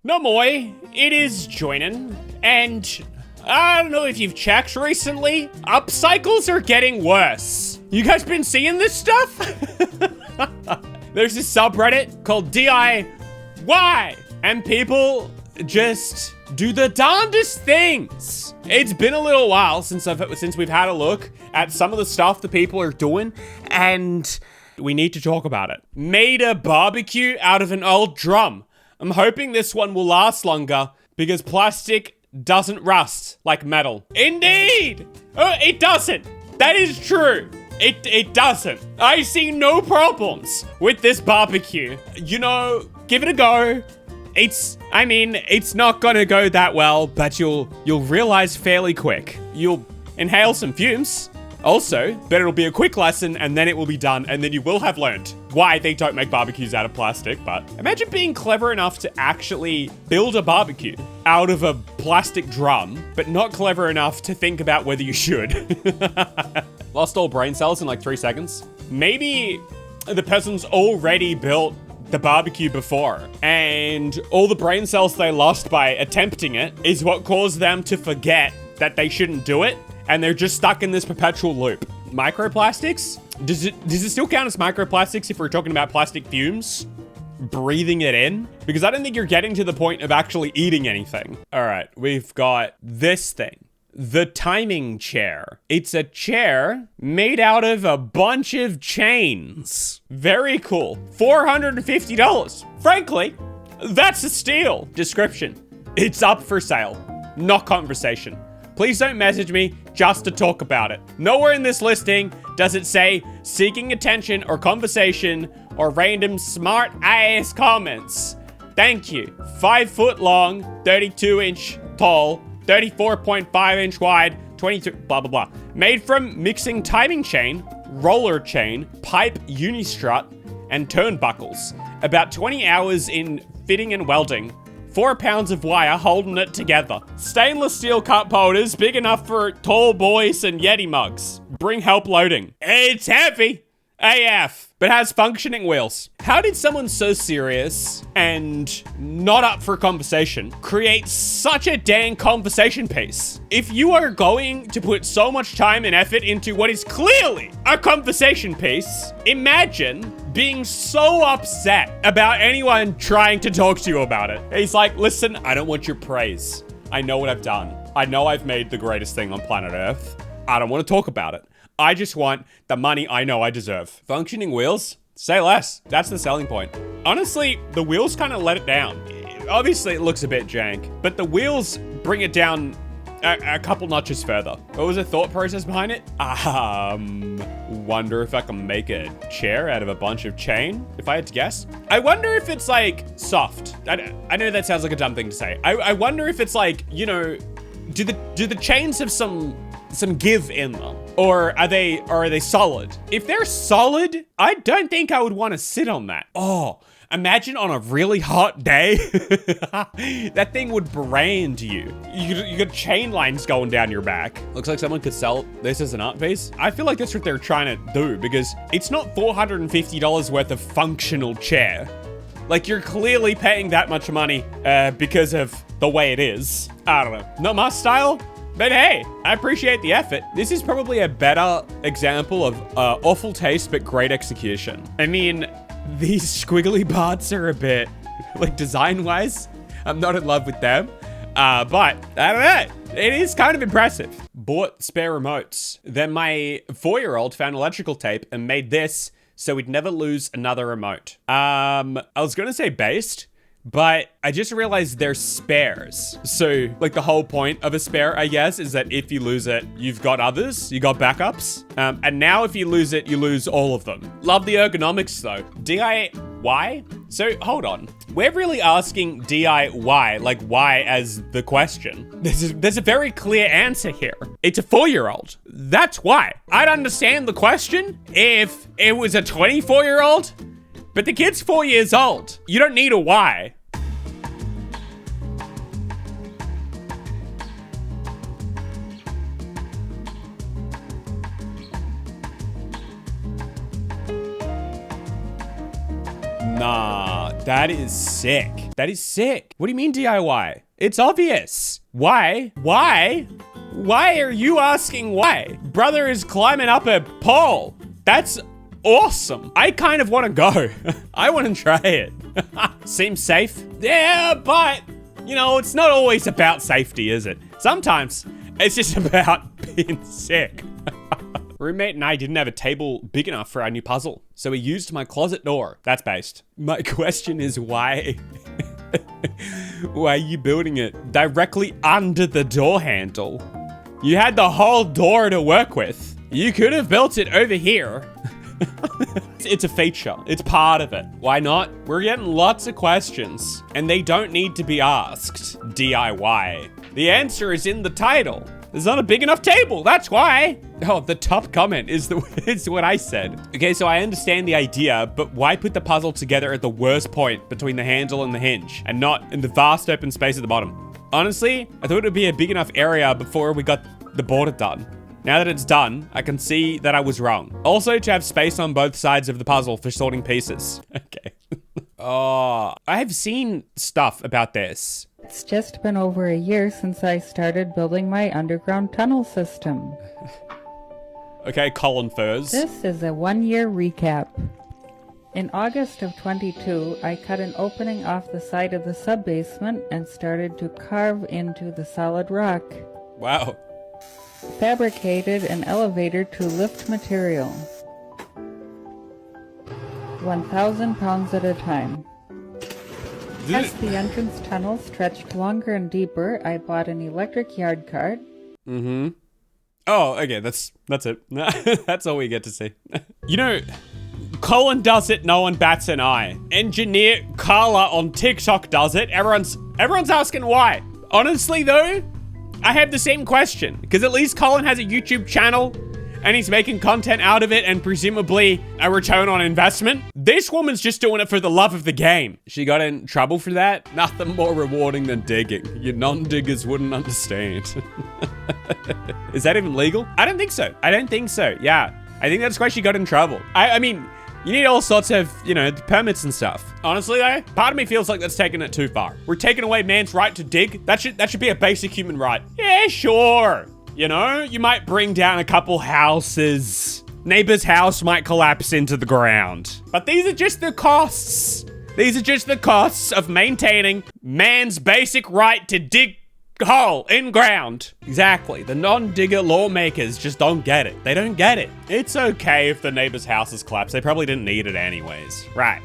Namoy, it is Joinen, and I don't know if you've checked recently, upcycles are getting worse. You guys been seeing this stuff? There's this subreddit called DiWHY, and people just do the darndest things. It's been a little while since we've had a look at some of the stuff that people are doing, and we need to talk about it. Made a barbecue out of an old drum. I'm hoping this one will last longer because plastic doesn't rust like metal. Indeed! Oh, it doesn't. That is true. It doesn't. I see no problems with this barbecue. You know, give it a go. It's not gonna go that well, but you'll realize fairly quick. You'll inhale some fumes. Also, but it'll be a quick lesson and then it will be done and then you will have learned why they don't make barbecues out of plastic. But imagine being clever enough to actually build a barbecue out of a plastic drum, but not clever enough to think about whether you should. Lost all brain cells in like 3 seconds. Maybe the person's already built the barbecue before, and all the brain cells they lost by attempting it is what caused them to forget that they shouldn't do it. And they're just stuck in this perpetual loop. Microplastics? Does it still count as microplastics if we're talking about plastic fumes? Breathing it in? Because I don't think you're getting to the point of actually eating anything. All right, we've got this thing. The timing chair. It's a chair made out of a bunch of chains. Very cool. $450. Frankly, that's a steal. Description. It's up for sale. Not conversation. Please don't message me just to talk about it. Nowhere in this listing does it say seeking attention or conversation or random smart ass comments. Thank you. 5 foot long, 32 inch tall, 34.5 inch wide, 22, blah, blah, blah. Made from mixing timing chain, roller chain, pipe unistrut, and turnbuckles. About 20 hours in fitting and welding. 4 pounds of wire holding it together. Stainless steel cup holders big enough for tall boys and Yeti mugs. Bring help loading. It's heavy AF, but has functioning wheels. How did someone so serious and not up for conversation create such a dang conversation piece? If you are going to put so much time and effort into what is clearly a conversation piece, imagine being so upset about anyone trying to talk to you about it. He's like, listen, I don't want your praise. I know what I've done. I know I've made the greatest thing on planet Earth. I don't want to talk about it. I just want the money I know I deserve. Functioning wheels? Say less. That's the selling point. Honestly, the wheels kind of let it down. Obviously, it looks a bit jank, but the wheels bring it down a couple notches further. What was the thought process behind it? Wonder if I can make a chair out of a bunch of chain, if I had to guess. I wonder if it's like soft. I know that sounds like a dumb thing to say. I wonder if it's like, you know, do the chains have some give in them? Or are they solid? If they're solid, I don't think I would want to sit on that. Oh, imagine on a really hot day, that thing would brand you. You got chain lines going down your back. Looks like someone could sell this as an art piece. I feel like that's what they're trying to do because it's not $450 worth of functional chair. Like you're clearly paying that much money because of the way it is. I don't know, not my style. But hey, I appreciate the effort. This is probably a better example of awful taste, but great execution. I mean, these squiggly parts are a bit, like design-wise, I'm not in love with them. But I don't know, it is kind of impressive. Bought spare remotes. Then my 4-year-old found electrical tape and made this so we'd never lose another remote. I was gonna say based, but I just realized they're spares. So like the whole point of a spare, I guess, is that if you lose it, you've got others, you got backups. And now if you lose it, you lose all of them. Love the ergonomics though. DIY? So hold on. We're really asking DIY, like why as the question. There's a very clear answer here. It's a 4-year-old. That's why. I'd understand the question if it was a 24-year-old. But the kid's 4 years old. You don't need a why. Nah, that is sick. That is sick. What do you mean DIY? It's obvious. Why? Why? Why are you asking why? Brother is climbing up a pole. That's awesome. I kind of want to go. I want to try it. Seems safe. Yeah, but, you know, it's not always about safety, is it? Sometimes it's just about being sick. Roommate and I didn't have a table big enough for our new puzzle, so we used my closet door. That's based. My question is why? Why are you building it directly under the door handle? You had the whole door to work with. You could have built it over here. It's a feature. It's part of it. Why not? We're getting lots of questions, and they don't need to be asked. DIY. The answer is in the title. There's not a big enough table, that's why. Oh, the top comment is what I said. Okay, so I understand the idea, but why put the puzzle together at the worst point between the handle and the hinge, and not in the vast open space at the bottom? Honestly, I thought it would be a big enough area before we got the border done. Now that it's done, I can see that I was wrong. Also, to have space on both sides of the puzzle for sorting pieces. Okay. Oh, I have seen stuff about this. It's just been over a year since I started building my underground tunnel system. Okay, Colin Furs. This is a 1-year recap. In August of 22, I cut an opening off the side of the sub-basement and started to carve into the solid rock. Wow. Fabricated an elevator to lift material. 1,000 pounds at a time. As the entrance tunnel stretched longer and deeper, I bought an electric yard cart. Mm-hmm. Oh, okay, that's it. That's all we get to see. You know, Colin does it, no one bats an eye. Engineer Carla on TikTok does it. Everyone's asking why. Honestly though, I have the same question, because at least Colin has a YouTube channel and he's making content out of it and presumably a return on investment. This woman's just doing it for the love of the game. She got in trouble for that? Nothing more rewarding than digging. You non-diggers wouldn't understand. Is that even legal? I don't think so. Yeah. I think that's why she got in trouble. I mean, you need all sorts of, you know, permits and stuff. Honestly though, part of me feels like that's taking it too far. We're taking away man's right to dig. That should be a basic human right. Yeah, sure. You know, you might bring down a couple houses. Neighbor's house might collapse into the ground. But these are just the costs. These are just the costs of maintaining man's basic right to dig hole in ground. Exactly. The non-digger lawmakers just don't get it. They don't get it. It's okay if the neighbor's houses collapse. They probably didn't need it anyways. Right.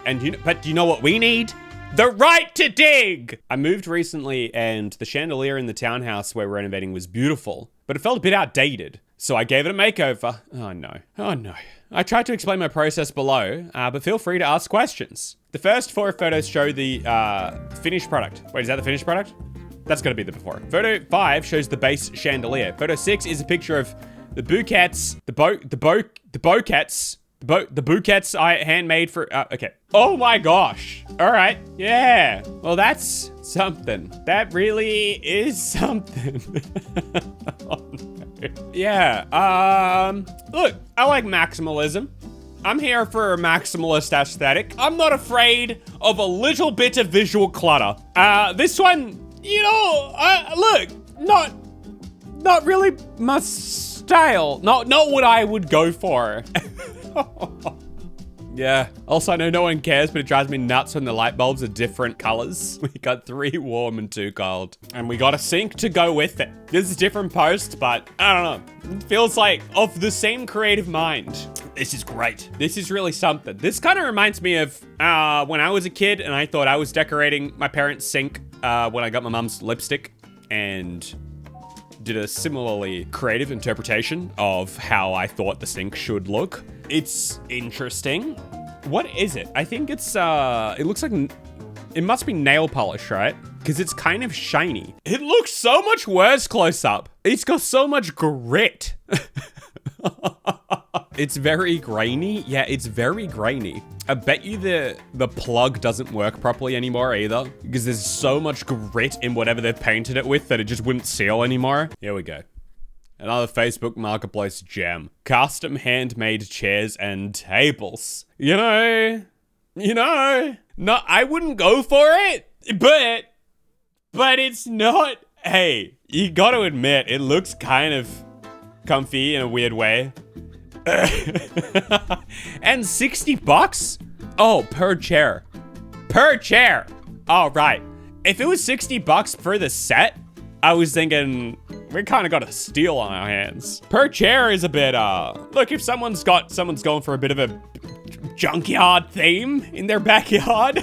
And but do you know what we need? The right to dig! I moved recently and the chandelier in the townhouse where we're renovating was beautiful, but it felt a bit outdated. So I gave it a makeover. Oh no. I tried to explain my process below, but feel free to ask questions. The first 4 photos show the finished product. Wait, is that the finished product? That's gotta be the before. Photo 5 shows the base chandelier. Photo 6 is a picture of the bouquets, the bouquets I handmade for, okay. Oh my gosh. All right, yeah. Well, that's something. That really is something. Oh, no. Yeah, look, I like maximalism. I'm here for a maximalist aesthetic. I'm not afraid of a little bit of visual clutter. This one, you know, look, not really my style. Not what I would go for. Yeah. Also, I know no one cares, but it drives me nuts when the light bulbs are different colors. We got 3 warm and 2 cold. And we got a sink to go with it. This is a different post, but I don't know. It feels like of the same creative mind. This is great. This is really something. This kind of reminds me of when I was a kid and I thought I was decorating my parents' sink when I got my mom's lipstick and did a similarly creative interpretation of how I thought the sink should look. It's interesting. What is it? I think it's, it looks like, it must be nail polish, right? Because it's kind of shiny. It looks so much worse close up. It's got so much grit. It's very grainy. Yeah, it's very grainy. I bet you the plug doesn't work properly anymore either, because there's so much grit in whatever they've painted it with that it just wouldn't seal anymore. Here we go. Another Facebook Marketplace gem. Custom handmade chairs and tables. You know, No, I wouldn't go for it, but it's not. Hey, you gotta admit, it looks kind of comfy in a weird way. And 60 bucks? Oh, per chair. Per chair. All right. If it was 60 bucks for the set, I was thinking we kind of got a steal on our hands. Per chair is a bit, look, if someone's going for a bit of a junkyard theme in their backyard,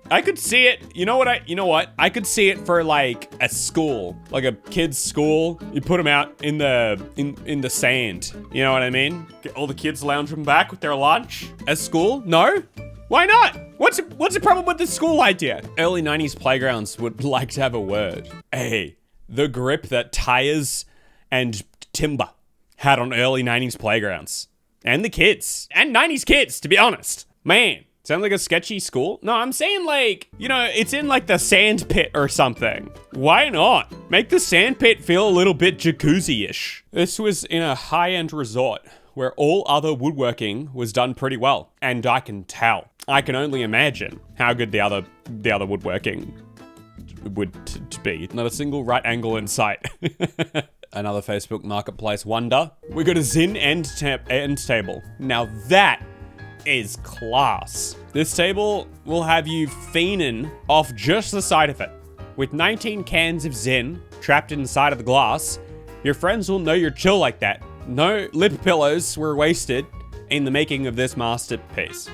I could see it. You know what? I could see it for like a school, like a kid's school. You put them out in the sand. You know what I mean? Get all the kids lounging back with their lunch at school. No? Why not? What's the problem with the school idea? Early 90s playgrounds would like to have a word. Hey, the grip that tires and timber had on early 90s playgrounds. And the kids. And 90s kids, to be honest. Man, sounds like a sketchy school. No, I'm saying like, it's in like the sand pit or something. Why not? Make the sand pit feel a little bit jacuzzi-ish. This was in a high-end resort where all other woodworking was done pretty well. And I can tell. I can only imagine how good the other woodworking would be. Not a single right angle in sight. Another Facebook Marketplace wonder. We got a Zin end table. Now that is class. This table will have you fiending off just the side of it. With 19 cans of Zin trapped inside of the glass, your friends will know you're chill like that. No lip pillows were wasted in the making of this masterpiece.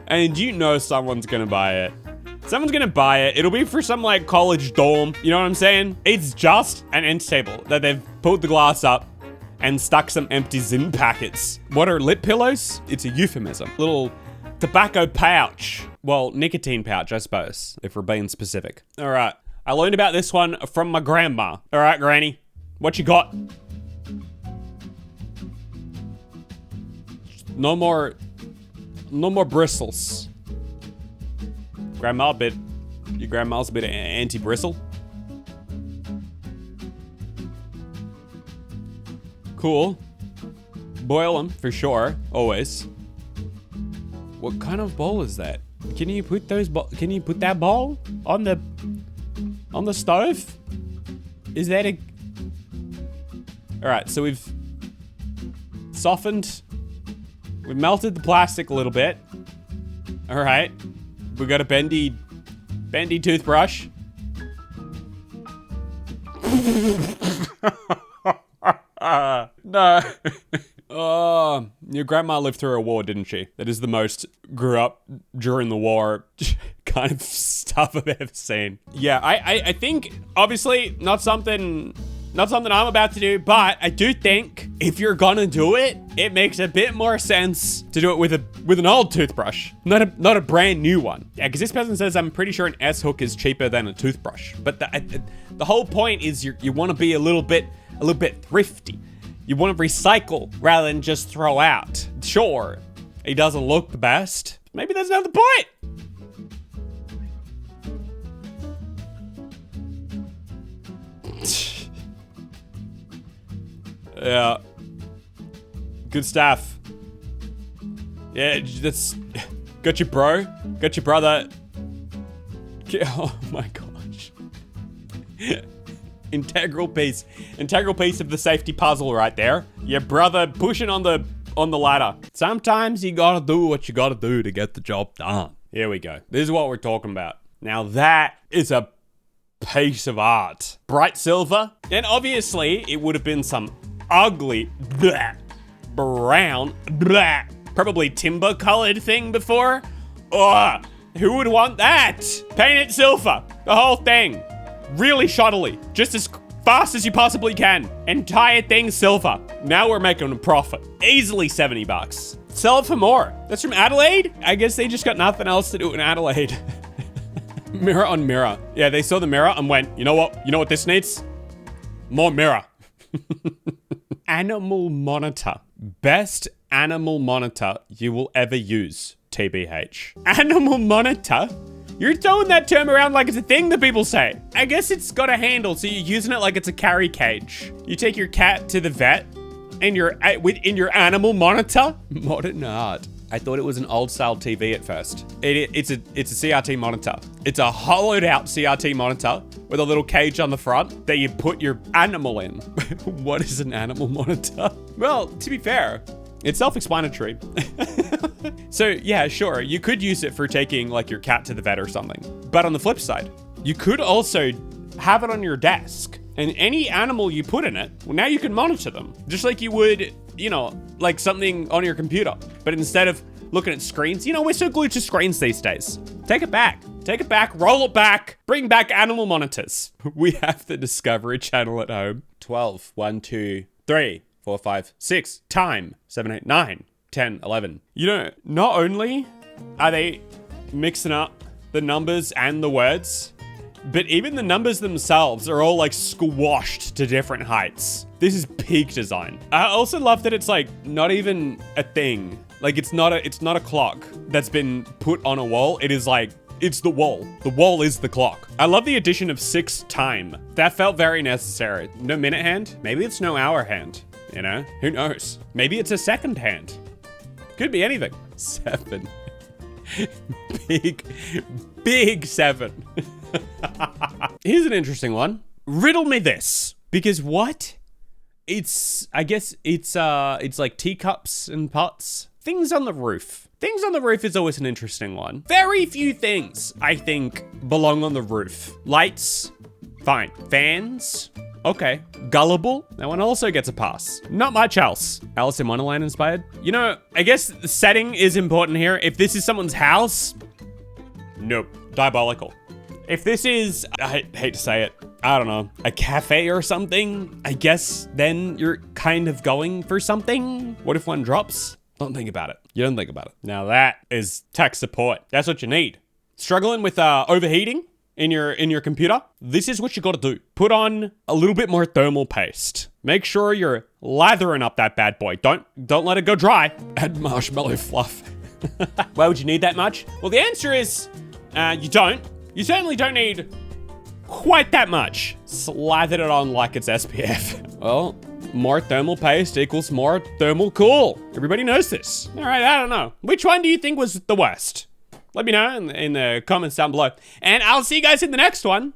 And you know someone's gonna buy it. Someone's gonna buy it. It'll be for some like college dorm. You know what I'm saying? It's just an end table that they've pulled the glass up and stuck some empty Zin packets. What are lip pillows? It's a euphemism. Little tobacco pouch. Well, nicotine pouch, I suppose, if we're being specific. All right. I learned about this one from my grandma. All right, Granny, what you got? No more bristles. Your grandma's a bit anti-bristle. Cool. Boil them for sure, always. What kind of bowl is that? Can you put that bowl on the stove? Is that a? All right, so we've softened. We've melted the plastic a little bit. All right. We got a bendy toothbrush. No. Oh, your grandma lived through a war, didn't she? That is the most grew up during the war kind of stuff I've ever seen. Yeah, I think obviously not something I'm about to do, but I do think if you're gonna do it, it makes a bit more sense to do it with an old toothbrush, not a brand new one. Yeah, because this person says I'm pretty sure an S-hook is cheaper than a toothbrush. But the whole point is you want to be a little bit thrifty. You want to recycle rather than just throw out. Sure, it doesn't look the best. Maybe that's not the point. Yeah. Good stuff. Yeah, that's... Got your bro. Got your brother. Oh my gosh. Integral piece of the safety puzzle right there. Your brother pushing on the ladder. Sometimes you gotta do what you gotta do to get the job done. Here we go. This is what we're talking about. Now that is a piece of art. Bright silver. And obviously it would have been some ugly, brown, probably timber colored thing before. Ugh, who would want that? Paint it silver, the whole thing. Really shoddily, just as fast as you possibly can. Entire thing silver. Now we're making a profit. Easily 70 bucks. Sell it for more. That's from Adelaide? I guess they just got nothing else to do in Adelaide. Mirror on mirror. Yeah, they saw the mirror and went, you know what this needs? More mirror. Animal monitor. Best animal monitor you will ever use, TBH. Animal monitor? You're throwing that term around like it's a thing that people say. I guess it's got a handle, so you're using it like it's a carry cage. You take your cat to the vet, and you're in your animal monitor? Modern art. I thought it was an old style TV at first. It's a CRT monitor. It's a hollowed out CRT monitor with a little cage on the front that you put your animal in. What is an animal monitor? Well, to be fair, it's self-explanatory. So yeah, sure, you could use it for taking like your cat to the vet or something. But on the flip side, you could also have it on your desk, and any animal you put in it, well, now you can monitor them. Just like you would, you know, like something on your computer. But instead of looking at screens, you know, we're so glued to screens these days. Take it back. Take it back, roll it back, bring back animal monitors. We have the Discovery Channel at home. 12, 1, 2, 3, 4, 5, 6, time, 7, 8, 9, 10, 11. You know, not only are they mixing up the numbers and the words, but even the numbers themselves are all like squashed to different heights. This is peak design. I also love that it's like not even a thing. Like it's not a clock that's been put on a wall. It is like, it's the wall. The wall is the clock. I love the addition of 6 time. That felt very necessary. No minute hand? Maybe it's no hour hand, you know? Who knows? Maybe it's a second hand. Could be anything. 7. Big 7. Here's an interesting one. Riddle me this. Because what? I guess it's like teacups and pots. Things on the roof. Things on the roof is always an interesting one. Very few things, I think, belong on the roof. Lights, fine. Fans, okay. Gullible, that one also gets a pass. Not much else. Alice in Wonderland inspired. You know, I guess the setting is important here. If this is someone's house, nope, diabolical. If this is, I hate to say it, I don't know, a cafe or something, I guess then you're kind of going for something. What if one drops? Don't think about it. You don't think about it. Now that is tech support. That's what you need. Struggling with overheating in your computer? This is what you gotta do. Put on a little bit more thermal paste. Make sure you're lathering up that bad boy. Don't let it go dry. Add marshmallow fluff. Why would you need that much? Well, the answer is you don't. You certainly don't need quite that much. Slather it on like it's SPF. Well, more thermal paste equals more thermal cool. Everybody knows this. All right, I don't know. Which one do you think was the worst? Let me know in the comments down below. And I'll see you guys in the next one.